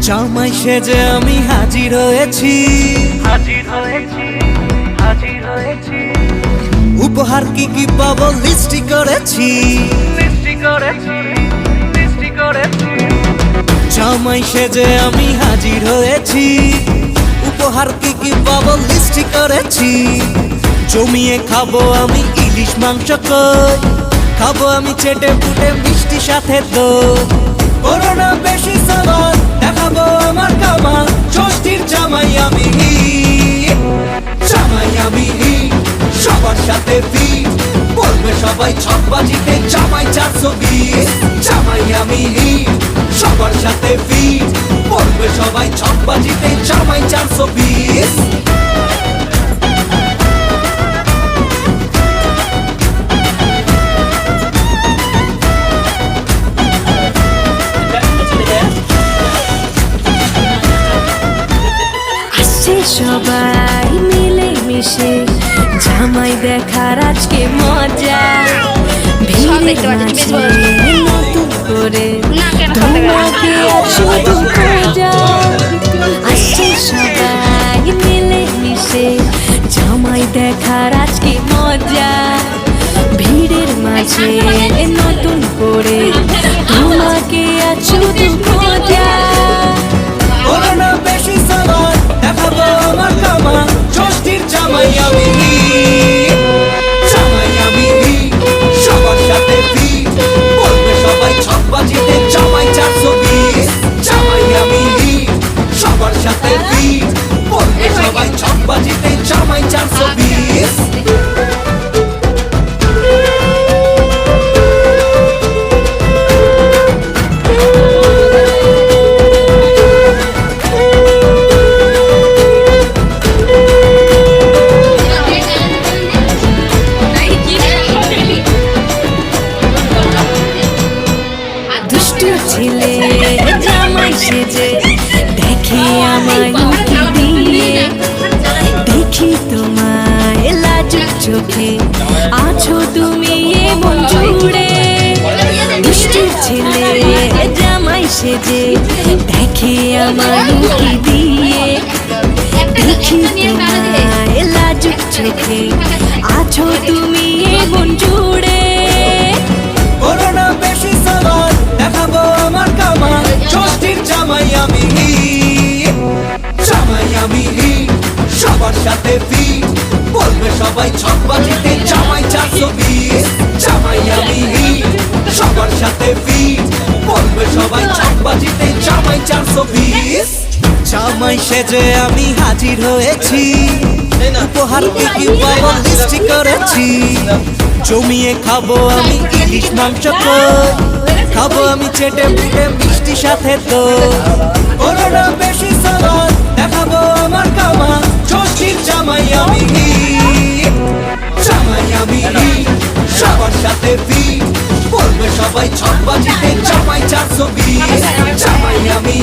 জামাই সেজে আমি হাজির হয়েছি, উপহার কি কি পাবো লিস্টি করেছি। জামাই সেজে আমি হাজির হয়েছি, উপহার কি কি পাবো লিস্টি করেছি। জমিয়ে খাবো আমি ইলিশ মাংস কই, খাবো আমি চেটে পুটে মিষ্টি সাথে দই। করোনা বেশি সামান দেখাবো আমার কামাল, ষষ্ঠীর জামাই আমি, জামাই আমি সবার সাথে ফিট, বলবে সবাই ছকবাজিতে জামাই 420। জামাই আমি সবার সাথে ফিট, বলবে সবাই ছকবাজিতে জামাই 420। সবাই মিলে মিশে জামাই দেখার আজকে মজা, ভিড়ের মাঝে নতুন করে তোমাকে শুধু খোঁজা। আসছে সবাই মিলে মিশে জামাই দেখার আজকে মজা, ভিড়ের মাঝে নতুন করে তোমাকে শুধু খোঁজা। করোনা বেশি সামান দেখাবো আমার কামাল, ষষ্ঠীর জামাই আমি, জামাই আমি সবার সাথে ফিট, বলবে সবাই ছকবাজিতে জামাই 420। জামাই আমি সবার সাথে ফিট, বলবে সবাই ছকবাজিতে জামাই 420। ছেলে জামাই সেজে দেখে আমায় উঁকি দিয়ে, দেখি তোমায় লাজুক চোখে আছো তুমি এমন জুড়ে। দুষ্টির ছেলে জামাই সেজে দেখে আমায় উঁকি দিয়ে, দেখি তোমায় লাজুক চোখে আছো তুমি এমন জুড়ে। করোনা বেশি সামান দেখাবো আমার কামাল, ষষ্ঠীর জামাই আমি, জামাই আমি সবার সাথে ফিট, বলবে সবাই ছকবাজিতে জামাই 420। জামাই আমি সবার সাথে ফিট, বলবে সবাই ছকবাজিতে জামাই 420। জামাই সেজে আমি হাজির হয়েছি, উপহার কি কি পাবো লিস্টি করেছি। জমিয়ে খাবো আমি ইলিশ মাংস কই, খাবো আমি চেটে পুটে মিষ্টি সাথে দই। করোনা বেশি সামান দেখাবো আমার কামাল, ষষ্ঠীর জামাই আমি, জামাই আমি সবার সাথে ফিট, বলবে সবাই ছকবাজিতে জামাই 420। জামাই আমি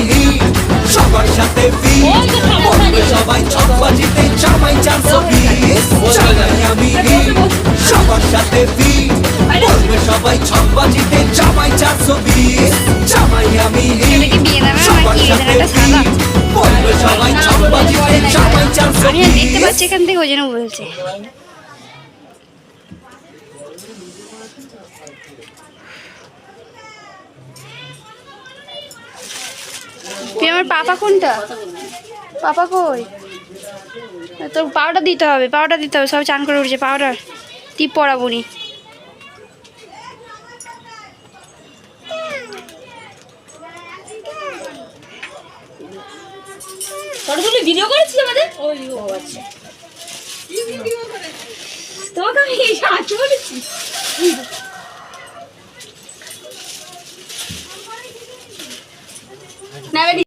সবার সাথে ফিট, বলবে সবাই ছকবাজিতে জামাই 420। জামাই আমি সবার সাথে ফিট, বলবে সবাই ছকবাজিতে জামাই 420। জামাই আমি সবার সাথে ফিট, বলবে সবাই ছকবাজিতে জামাই 420। দেখতে পাচ্ছি এখান থেকে ওই জন্য বলছে। আমার পাপা কোনটা? পাপা কই? তোর পাউডার দিতে হবে, পাউডার দিতে হবে। সব চান করে উঠছে, পাউডার টিপ পরাবো নি। ভিডিও করেছিস আমাদের? ওই ও আচ্ছা, তোমাকে আমি বলেছি।